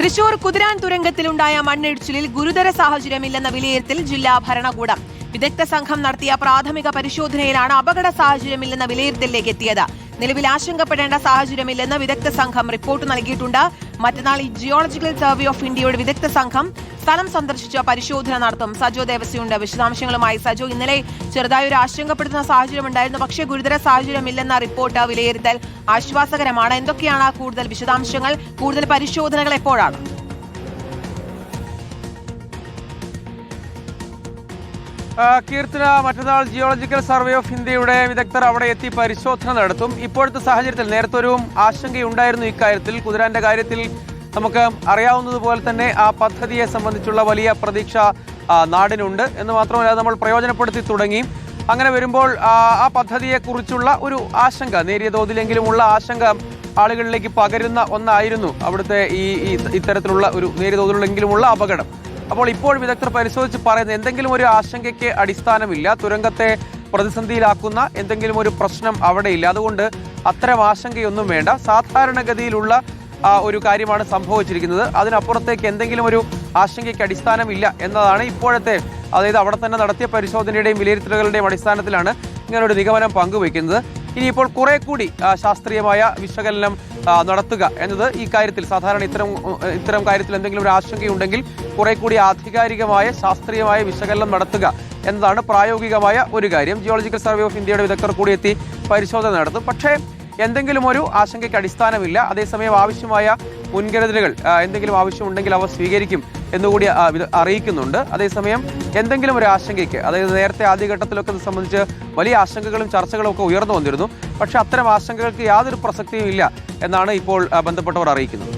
തൃശൂർ കുതിരാൻ തുരങ്കത്തിലുണ്ടായ മണ്ണിടിച്ചിലിൽ ഗുരുതര സാഹചര്യമില്ലെന്ന വിലയിരുത്തൽ ജില്ലാ ഭരണകൂടം. വിദഗ്ധ സംഘം നടത്തിയ പ്രാഥമിക പരിശോധനയിലാണ് അപകട സാഹചര്യമില്ലെന്ന വിലയിരുത്തലിലേക്ക് എത്തിയത്. നിലവിൽ ആശങ്കപ്പെടേണ്ട സാഹചര്യമില്ലെന്ന് വിദഗ്ധ സംഘം റിപ്പോർട്ട് നൽകിയിട്ടുണ്ട്. മറ്റന്നാൾ ജിയോളജിക്കൽ സർവേ ഓഫ് ഇന്ത്യയുടെ വിദഗ്ധ സംഘം സ്ഥലം സന്ദർശിച്ച് പരിശോധന നടത്തും. സജോ ദേവസ്യയുണ്ട് വിശദാംശങ്ങളുമായി. സജോ, ഇന്നലെ ചെറുതായി ഒരു ആശങ്കപ്പെടുത്തുന്ന സാഹചര്യം ഉണ്ടായിരുന്നു, പക്ഷേ ഗുരുതര സാഹചര്യമില്ലെന്ന റിപ്പോർട്ട് വിലയിരുത്തൽ ആശ്വാസകരമാണ്. എന്തൊക്കെയാണ് കൂടുതൽ വിശദാംശങ്ങൾ? കൂടുതൽ പരിശോധനകൾ എപ്പോഴാണ്? കീർത്തന, മറ്റന്നാൾ ജിയോളജിക്കൽ സർവേ ഓഫ് ഇന്ത്യയുടെ വിദഗ്ധർ അവിടെ എത്തി പരിശോധന നടത്തും. ഇപ്പോഴത്തെ സാഹചര്യത്തിൽ നേരത്തെ ഒരു ആശങ്കയുണ്ടായിരുന്നു ഇക്കാര്യത്തിൽ. കുതിരാന്റെ കാര്യത്തിൽ നമുക്ക് അറിയാവുന്നതുപോലെ തന്നെ ആ പദ്ധതിയെ സംബന്ധിച്ചുള്ള വലിയ പ്രതീക്ഷ നാടിനുണ്ട് എന്ന് മാത്രമല്ല നമ്മൾ പ്രയോജനപ്പെടുത്തി തുടങ്ങി. അങ്ങനെ വരുമ്പോൾ ആ പദ്ധതിയെക്കുറിച്ചുള്ള ഒരു ആശങ്ക, നേരിയ തോതിലെങ്കിലുമുള്ള ആശങ്ക ആളുകളിലേക്ക് പകരുന്ന ഒന്നായിരുന്നു അവിടുത്തെ ഇത്തരത്തിലുള്ള ഒരു നേരിയ തോതിലെങ്കിലുമുള്ള അപകടം. അപ്പോൾ ഇപ്പോൾ വിദഗ്ധർ പരിശോധിച്ച് പറയുന്നത് എന്തെങ്കിലും ഒരു ആശങ്കയ്ക്ക് അടിസ്ഥാനമില്ല. തുരങ്കത്തെ പ്രതിസന്ധിയിലാക്കുന്ന എന്തെങ്കിലും ഒരു പ്രശ്നം അവിടെയില്ല. അതുകൊണ്ട് അത്തരം ആശങ്കയൊന്നും വേണ്ട. സാധാരണഗതിയിലുള്ള ഒരു കാര്യമാണ് സംഭവിച്ചിരിക്കുന്നത്. അതിനപ്പുറത്തേക്ക് എന്തെങ്കിലും ഒരു ആശങ്കയ്ക്ക് അടിസ്ഥാനമില്ല എന്നതാണ് ഇപ്പോഴത്തെ, അതായത് അവിടെ തന്നെ നടത്തിയ പരിശോധനയുടെയും വിലയിരുത്തലുകളുടെയും അടിസ്ഥാനത്തിലാണ് ഇങ്ങനൊരു നിഗമനം പങ്കുവയ്ക്കുന്നത്. ഇനിയിപ്പോൾ കുറെ കൂടി ശാസ്ത്രീയമായ വിശകലനം നടത്തുക എന്നത് ഈ കാര്യത്തിൽ, സാധാരണ ഇത്തരം കാര്യത്തിൽ എന്തെങ്കിലും ഒരു ആശങ്കയുണ്ടെങ്കിൽ കുറെ കൂടി ആധികാരികമായ ശാസ്ത്രീയമായ വിശകലനം നടത്തുക എന്നതാണ് പ്രായോഗികമായ ഒരു കാര്യം. ജിയോളജിക്കൽ സർവേ ഓഫ് ഇന്ത്യയുടെ വിദഗ്ധർ കൂടി എത്തി പരിശോധന നടത്തും. പക്ഷേ എന്തെങ്കിലും ഒരു ആശങ്കയ്ക്ക് അടിസ്ഥാനമില്ല. അതേസമയം ആവശ്യമായ മുൻകരുതലുകൾ എന്തെങ്കിലും ആവശ്യമുണ്ടെങ്കിൽ അവ സ്വീകരിക്കും എന്നുകൂടി അറിയിക്കുന്നുണ്ട്. അതേസമയം എന്തെങ്കിലും ഒരു ആശങ്കയ്ക്ക്, അതായത് നേരത്തെ ആദ്യഘട്ടത്തിലൊക്കെ ഇത് സംബന്ധിച്ച് വലിയ ആശങ്കകളും ചർച്ചകളും ഒക്കെ ഉയർന്നു വന്നിരുന്നു. പക്ഷേ അത്തരം ആശങ്കകൾക്ക് യാതൊരു പ്രസക്തിയും ഇല്ല എന്നാണ് ഇപ്പോൾ ബന്ധപ്പെട്ടവർ അറിയിക്കുന്നത്.